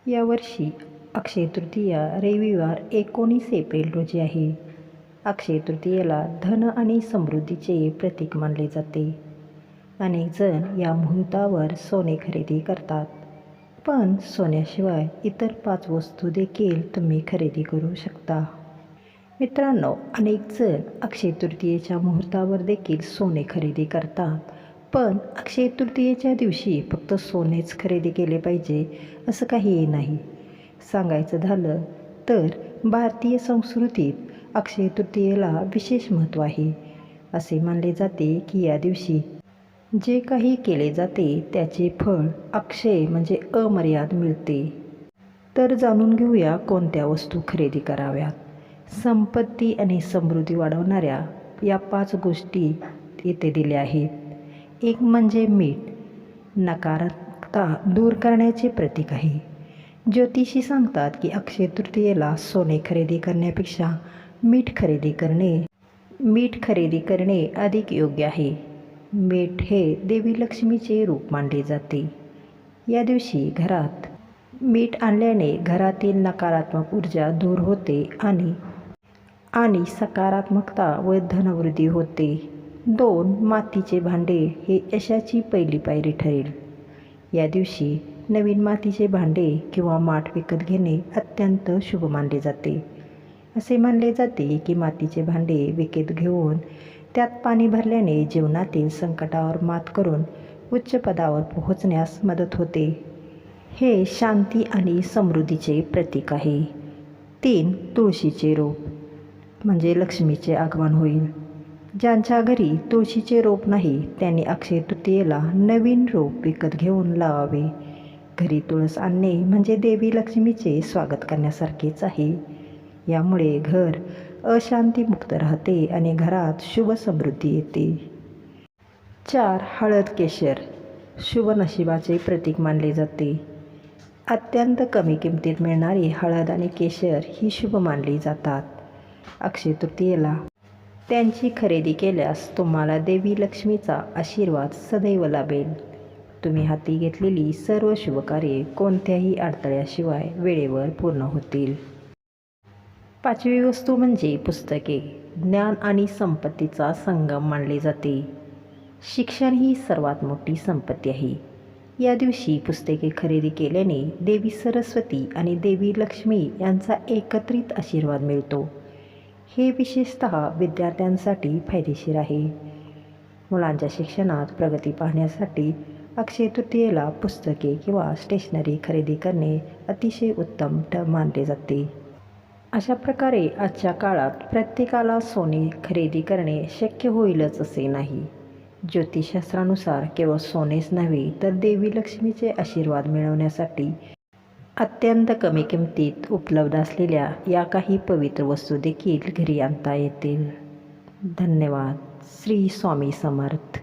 यावर्षी अक्षय तृतीया रविवार 19 एप्रिल रोजी आहे. अक्षय तृतीयेला धन आणि समृद्धीचे प्रतीक मानले जाते. अनेक जण या मुहूर्तावर सोने खरेदी करतात. पण सोन्याशिवाय इतर 5 वस्तू देखील तुम्ही खरेदी करू शकता. मित्रांनो, अनेक जण अक्षय तृतीयेच्या मुहूर्तावर देखील सोने खरेदी करतात. पण अक्षय तृतीयेच्या दिवशी फक्त सोनेच खरेदी केले पाहिजे असं काहीही नाही. सांगायचं झालं तर भारतीय संस्कृतीत अक्षय तृतीयेला विशेष महत्त्व आहे. असे मानले जाते की या दिवशी जे काही केले जाते त्याचे फळ अक्षय म्हणजे अमर्याद मिळते. तर जाणून घेऊया कोणत्या वस्तू खरेदी कराव्यात. संपत्ती आणि समृद्धी वाढवणाऱ्या या 5 गोष्टी येथे दिल्या आहेत. एक म्हणजे मीठ, नकारात्मकता दूर करण्याचे प्रतीक आहे. ज्योतिषी सांगतात की अक्षय तृतीयेला सोने खरेदी करण्यापेक्षा मीठ खरेदी करणे अधिक योग्य आहे. मीठ हे देवी लक्ष्मीचे रूप मानले जाते. या दिवशी घरात मीठ आणल्याने घरातील नकारात्मक ऊर्जा दूर होते आणि सकारात्मकता व धनवृद्धी होते. 2. मातीचे भांडे हे यशाची पहिली पायरी ठरेल. या दिवशी नवीन मातीचे भांडे किंवा माठ विकत घेणे अत्यंत शुभ मानले जाते. असे मानले जाते की मातीचे भांडे विकत घेऊन त्यात पाणी भरल्याने जीवनातील संकटावर मात करून उच्च पदावर पोहोचण्यास मदत होते. हे शांती आणि समृद्धीचे प्रतीक आहे. 3. तुळशीचे रोप म्हणजे लक्ष्मीचे आगमन होईल. ज्यांच्या घरी तुळशीचे रोप नाही त्यांनी अक्षय तृतीयेला नवीन रोप विकत घेऊन लावावे. घरी तुळस आणणे म्हणजे देवी लक्ष्मीचे स्वागत करण्यासारखेच आहे. यामुळे घर अशांतीमुक्त राहते आणि घरात शुभ समृद्धी येते. 4. हळद केशर शुभ नशिबाचे प्रतीक मानले जाते. अत्यंत कमी किमतीत मिळणारी हळद आणि केशर ही शुभ मानली जातात. अक्षय तृतीयेला त्यांची खरेदी केल्यास तुम्हाला देवी लक्ष्मीचा आशीर्वाद सदैव लाभेल. तुम्ही हाती घेतलेली सर्व शुभकार्ये कोणत्याही अडथळ्याशिवाय वेळेवर पूर्ण होतील. 5वी वस्तू म्हणजे पुस्तके. ज्ञान आणि संपत्तीचा संगम मानले जाते. शिक्षण ही सर्वात मोठी संपत्ती आहे. या दिवशी पुस्तके खरेदी केल्याने देवी सरस्वती आणि देवी लक्ष्मी यांचा एकत्रित आशीर्वाद मिळतो. हे विशेषतः विद्यार्थ्यांसाठी फायदेशीर आहे. मुलांच्या शिक्षणात प्रगती पाहण्यासाठी अक्षय तृतीयेला पुस्तके किंवा स्टेशनरी खरेदी करणे अतिशय उत्तम मानले जाते. अशा प्रकारे आजच्या काळात प्रत्येकाला सोने खरेदी करणे शक्य होईलच असे नाही. ज्योतिषशास्त्रानुसार केवळ सोनेच नव्हे तर देवी लक्ष्मीचे आशीर्वाद मिळवण्यासाठी अत्यंत कमी किमतीत उपलब्ध असलेल्या या काही पवित्र वस्तू देखील घरी आणता येतील. धन्यवाद. श्री स्वामी समर्थ.